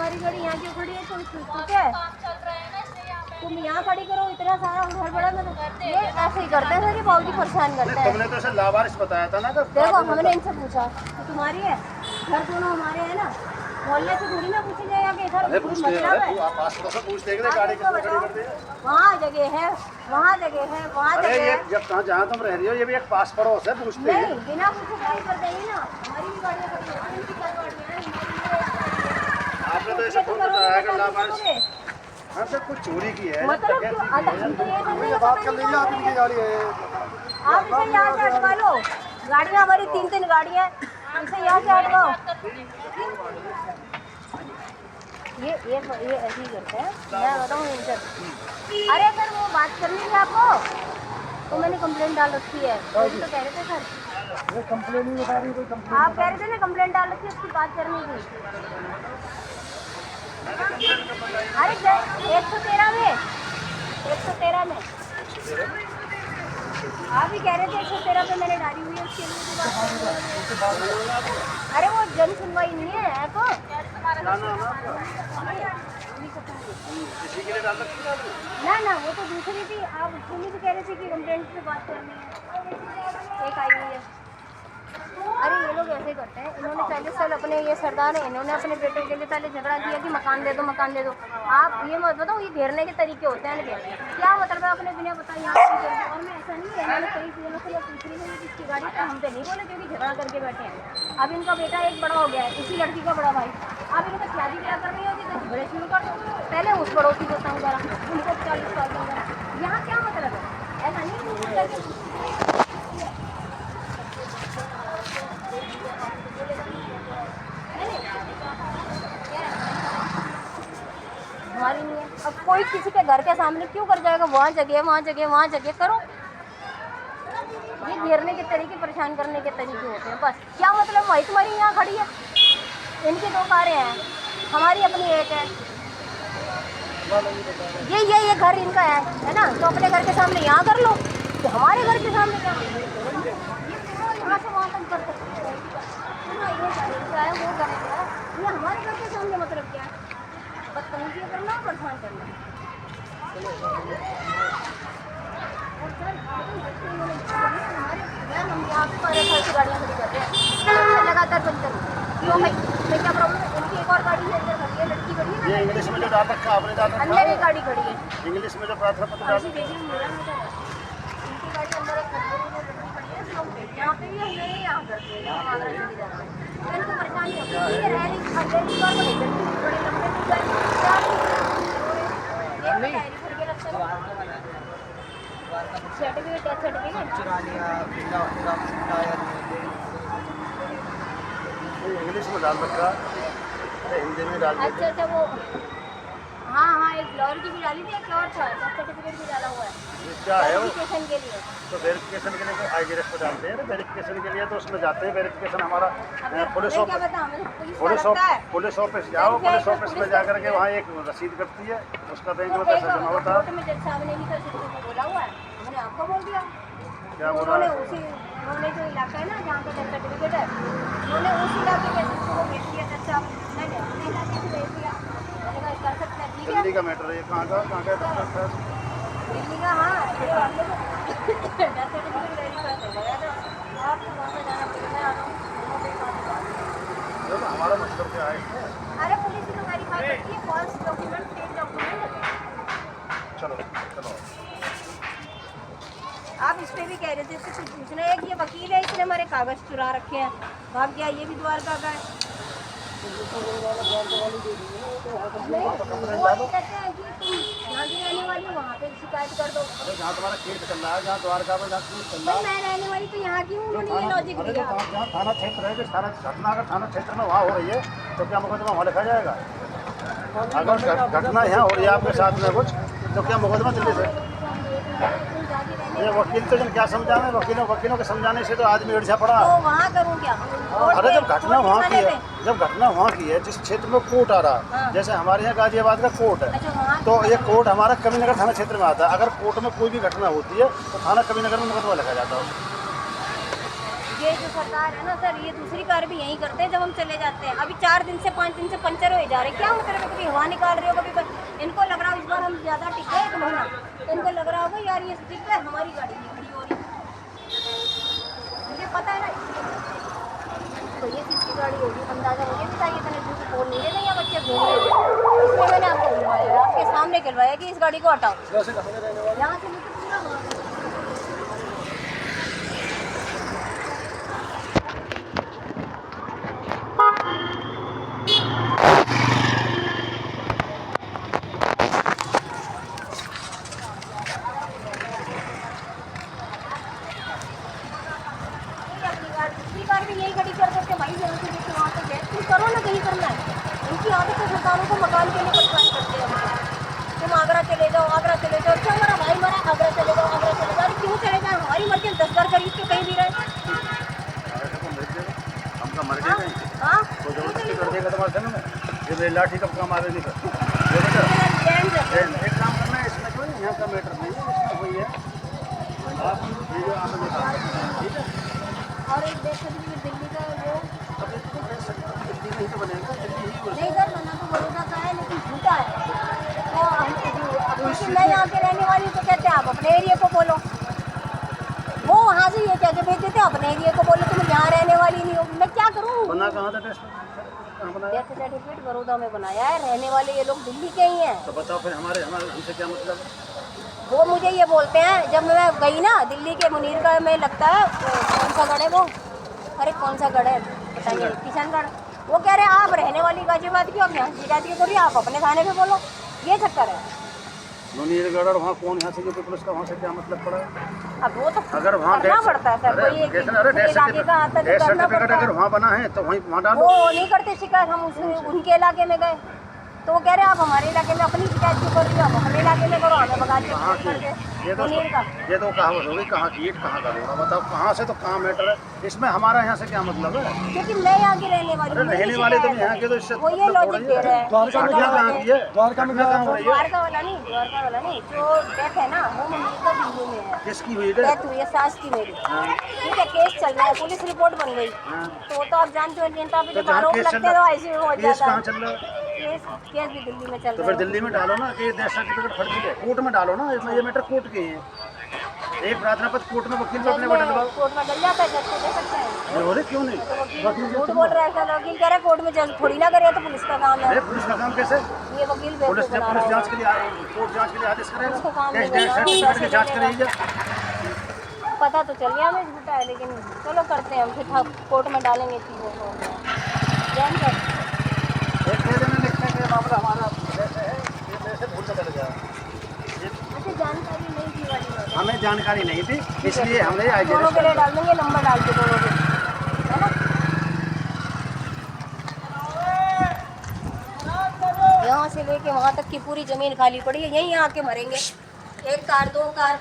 तुम्हारी गाड़ी यहाँ क्यों खड़ी है? तुम ठीक है, तुम यहाँ खड़ी करो, इतना सारा घर बड़ा में ये ऐसे ही करते हैं सर, ये बहुत ही परेशान करते हैं। तुमने तो ऐसे लावारिस बताया था ना। देखो हमने इनसे पूछा कि तुम्हारी है, घर दोनों हमारे हैं ना, मोहल्ले से थोड़ी ना पूछी जाएगा कि इधर मतलब है। वहाँ जगह है, वहाँ जगह है, वहाँ जगह है। जब जहाँ तुम रह रही हो ये भी एक पास पड़ोस है, पूछते हैं। नहीं, बिना पूछे गाड़ी कर देंगे ना, हमारी भी गाड़ियाँ खड़ी हैं, इनकी क्या गाड़ियाँ हैं? आपने तो ऐसे खुद बताया कि लावारिस हमसे कुछ चोरी की है। मतलब क्यों? हम तो ये नहीं बात कर लीजिए, आप इनकी गाड़ी है, आप इसे यहाँ से हटवा लो। गाड़ियाँ हमारी 3-3 गाड़ियाँ हैं, इसे यहाँ से हटवाओ। ये ऐसे ही करते हैं, मैं बताऊँ इनसे। अरे सर वो बात करनी थी आपको, तो मैंने कंप्लेंट डाल रखी है। तो कह रहे थे सर, ये कंप्लेन नहीं बता रही, कोई कंप्लेन आप कह रहे थे ना कंप्लेंट डाल रखी है, उसकी बात करनी थी। अरे 113 में 113 में आप ही कह रहे थे 113 पे मैंने डाली हुई है, उसके लिए भी बात करनी है। अरे वो जन सुनवाई नहीं है तो ना वो तो दूसरी थी। आप सुनी भी कह रहे थे कि कंप्लेंट पे बात करनी है, एक आई हुई है। अरे ये लोग ऐसे करते हैं, इन्होंने पहले साल अपने ये सरदार है, इन्होंने अपने बेटे के लिए पहले झगड़ा किया कि मकान दे दो मकान दे दो। आप ये मत बताओ, ये घेरने के तरीके होते हैं इनके, क्या मतलब है अपने बिना बताए यहाँ और मैं ऐसा नहीं है, मैंने कई चीज़ों से पूछ रही हूँ किसकी गाड़ी पर, हम तो नहीं बोले क्योंकि झगड़ा करके बैठे हैं। अब इनका बेटा एक बड़ा हो गया है, इसी लड़की का बड़ा भाई, अब इनको शादी क्या करनी होगी तो झगड़े शुरू कर दो। पहले उस पड़ोसी को तंग करा, उनको 40 साल तंग करा, यहाँ क्या मतलब है? ऐसा नहीं हमारी नहीं है। अब कोई किसी के घर के सामने क्यों कर जाएगा? वहाँ जगह वहाँ जगह वहाँ जगह करो। ये घेरने के तरीके, परेशान करने के तरीके होते हैं, बस। क्या मतलब? वही तुम्हारी यहाँ खड़ी है, इनकी 2 कारें हैं, हमारी अपनी एक है। ये घर इनका है ना, तो अपने घर के सामने यहाँ कर लो, तो हमारे घर के सामने क्या? यहाँ से वहाँ तक कर सकते हैं, वो करेगा, ये हमारे घर के सामने मतलब क्या है? बदतमीजी करना, परेशान करना। और सर हम यहाँ पे 12 साल की गाड़ियाँ खड़ी कर रहे हैं, लगातार बंद करो। क्यों भाई, मैं क्या प्रॉब्लम है? इनकी एक और गाड़ी है अंदर खड़ी है, लड़की खड़ी है। ये इंग्लिश में जो डाल रखा आपने डाल रखा अंदर एक गाड़ी खड़ी है, इंग्लिश में जो प्रार्थना पत्र डाल इनकी गाड़ी अंदर एक खड़ी है, यहाँ पे भी हम नहीं यहाँ करते हैं, यहाँ आगरा चली जा रहा है। इनको परेशानी होती है, ये रह रही बार को नहीं करती, बड़े लंबे इंग्लिश में डाल रखा, हिंदी में डाल। अच्छा वो हाँ एक लॉरी की भी डाली थी, एक और था सर्टिफिकेट भी डाला हुआ है। क्या है वेरिफिकेशन के लिए? तो वेरिफिकेशन के लिए तो IGRS पे डालते हैं, वेरिफिकेशन के लिए तो उसमें जाते हैं। वेरिफिकेशन हमारा पुलिस ऑफिस जाओ, पुलिस ऑफिस में जा करके वहाँ एक रसीद करती है, उसका बैंक में पैसा जमा होता है। बोला हुआ है, मैंने आपको बोल दिया। क्या बोला? उन्होंने जो इलाका है ना जहाँ का डेथ सर्टिफिकेट है, उन्होंने उस इलाके के को भेज दिया। अच्छा मैंने अपने इलाके से भेज दिया, मैंने कहा कर सकते हैं, ठीक है। दिल्ली का मैटर है ये, कहाँ का दिल्ली का? हाँ डेथ सर्टिफिकेट वेरीफाई कर गया था, आपको वहाँ पे जाना पड़ेगा। हमारा मतलब क्या है? अरे पुलिस ही तो वेरीफाई करती है, फॉल्स डॉक्यूमेंट, फेक डॉक्यूमेंट। चलो आप इस पे भी कह रहे थे, इससे कुछ पूछना है। एक ये वकील है, इसने हमारे कागज चुरा रखे हैं, भाग गया। ये भी द्वारका का है। वो कहते हैं कि तुम जहाँ की रहने वाली हो वहाँ पे शिकायत कर दो। जहाँ तुम्हारा केस चल रहा है, जहाँ द्वारका में जहाँ चल रहा है, मैं रहने वाली तो यहाँ की हूँ, उन्होंने ये लॉजिक दिया। जहाँ थाना क्षेत्र है, सारा घटना अगर थाना क्षेत्र में वहाँ हो रही है तो क्या मुकदमा वहाँ लिखा जाएगा? अगर घटना यहाँ हो रही है आपके साथ में कुछ, तो क्या मुकदमा दिल्ली से? ये वकील तो क्या समझाना है? वकीलों के समझाने से तो आदमी उलझा पड़ा। तो वहाँ करूँ क्या? अरे जब घटना वहाँ की है, जिस क्षेत्र में कोर्ट आ रहा, जैसे हमारे यहाँ गाजियाबाद का कोर्ट है, तो ये कोर्ट हमारा कविनगर थाना क्षेत्र में आता है। अगर कोर्ट में कोई भी घटना होती है तो थाना कविनगर में मुकदमा लिखा जाता है। ये जो सरकार है ना सर, ये दूसरी कार भी यही करते हैं जब हम चले जाते हैं। अभी 4 दिन से 5 दिन से पंचर हो जा रहे हैं। क्या मतलब है, कभी हवा निकाल रहे हो, कभी इनको लग रहा हो इस बार हम ज़्यादा टिके हैं 1 महीना, तो इनको लग रहा होगा यार ये स्टिक है, हमारी गाड़ी नहीं खड़ी हो रही। मुझे पता है ना, तो ये किसकी गाड़ी होगी अंदाज़ा मुझे भी था। ये इतने दूर से फोन नहीं है, यहाँ बच्चे घूम रहे थे, इसलिए मैंने आपको बुलवाया, आपके सामने कहलवाया कि इस गाड़ी को हटाओ। यहाँ से मुझे पूरा दूसरी कार भी यही खड़ी कर देते भाई, यहाँ से लेके वहाँ तक गए। तुम करो ना, कहीं करना है। इनकी आदत है सरकारों को मकान के लिए परेशान करते हैं हमको। तुम आगरा चले जाओ, आगरा चले जाओ, क्या हमारा भाई मरा, आगरा चले जाओ, आगरा चले जाओ। अरे क्यों चले जाए, हमारी मर्जी, 10 घर खरीद के कहीं भी रहे। हमका मर गए कहीं हाँ तो जबरदस्ती कर देगा तुम्हारे संग में, ये मेरी लाठी कब काम आ रही है। ये बेटा एक काम करना है, इसमें जो है यहाँ का मैटर नहीं है, इसमें वही है आप वीडियो आप ठीक है। और एक देख सकते दिल्ली का वो अब इसको देख सकते हो, दिल्ली नहीं तो बनेगा, दिल्ली ही बनेगा। नहीं सर, बना तो बड़ौदा का है लेकिन झूठा है। तो हम मैं यहाँ के रहने वाली हूँ, तो कहते हैं आप अपने एरिया को बोलो। वो वहाँ से ये कह के भेज देते हैं अपने एरिया को बोलो, तुम यहाँ रहने वाली नहीं हो। मैं क्या करूँ? बना कहाँ था टेस्ट, कहाँ बनाया? डेथ सर्टिफिकेट बड़ौदा में बनाया है, रहने वाले ये लोग दिल्ली के ही हैं। तो बताओ फिर हमारे हमसे क्या मतलब है? वो मुझे ये बोलते हैं, जब मैं गई ना दिल्ली के मुनीर का में लगता है कौन सा गढ़ है वो, अरे कौन सा गढ़ है बताइए, किशनगढ़। वो कह रहे हैं आप रहने वाली गाजियाबाद की, आप यहाँ की जाती करिए, आप अपने थाने पे बोलो। ये चक्कर है। मुनीरगढ़ और वहाँ कौन, यहाँ से यूपी पुलिस का वहाँ से क्या मतलब पड़ा? अब वो तो अगर वहाँ करना पड़ता है सर, कोई एक इलाके का आता है तो करना सर्टिफिकेट पड़ता अगर है। वहाँ बना है तो वहीं वहाँ डालो। वो नहीं करते शिकायत, हम उनके इलाके में गए तो वो कह रहे हैं आप हमारे इलाके में अपनी शिकायत क्यों कर रही हो, आप अपने इलाके में करो, हमें भगा कहाँ की? दिया ये तो मुनीर का। ये तो कहावत होगी, कहाँ की ईंट कहाँ का रोड़ा। बताओ कहाँ से, तो कहाँ मैटर है इसमें, हमारा यहाँ से क्या मतलब है? क्योंकि मैं यहाँ की रहने वाली अरे हूँ, मेरी रहने वाले तो शिकायत यहाँ के, तो इससे वो ये लॉजिक दे रहे हैं। घटना कहाँ की है? द्वारका में घटना कहाँ हो रही है? द्वारका वाला नहीं, जो डेथ है ना वो मुनीर का दिल्ली में है। किसकी हुई है? डेथ हुई है सास की मेरी। हाँ, ठीक है, केस चल रहा है, पुलिस रिपोर्ट बन गई। हाँ। तो वो तो आप जानते हो जनता पे तो जब जहाँ आरोप केस लगते चल हैं तो रहा ऐसे ही हो केस जाता कहाँ है। चल रहा है? केस भी दिल्ली में चल तो रहा फिर है। दिल्ली में डालो ना कि ये डेथ सर्टिफिकेट फर्जी है, कोर्ट में डालो ना, इसमें ये मैटर कोर्ट के हैं। एक प्रार्थना पत्र कोर्ट में वकील को अपने को डलवाओ। कोर्ट में डल जाता है, जज को दे सकते हैं। नहीं हो रही क्यों नहीं? तो वकील झूठ बोल रहा है सर, वकील कह रहा है कोर्ट में जज थोड़ी ना करे, तो पुलिस का काम है। अरे पुलिस का काम कैसे? ये वकील पुलिस बेवकूफ जब बना पुलिस रहा जांच है। के लिए कोर्ट जांच के लिए आदेश करे, उसको काम डेथ नहीं करना, सर्टिफिकेट की पैसे जांच देने करेगी। पता तो चल गया हमें झूठा है, लेकिन चलो करते हैं हम, फिर हम कोर्ट में डालेंगे चीज़ों को। जैन सर एक दे देना, लिखने के मामला हमारा ऐसे है, ये वैसे भूल से चले जाए। अच्छा, जानकारी नहीं थी वाली बात है। हमें जानकारी नहीं थी, इसलिए हमने आई दोनों के लिए डाल देंगे, नंबर डाल के दोनों के, है ना। यहाँ से लेके वहाँ तक की पूरी ज़मीन खाली पड़ी है, यहीं आके मरेंगे। 1 कार 2 कार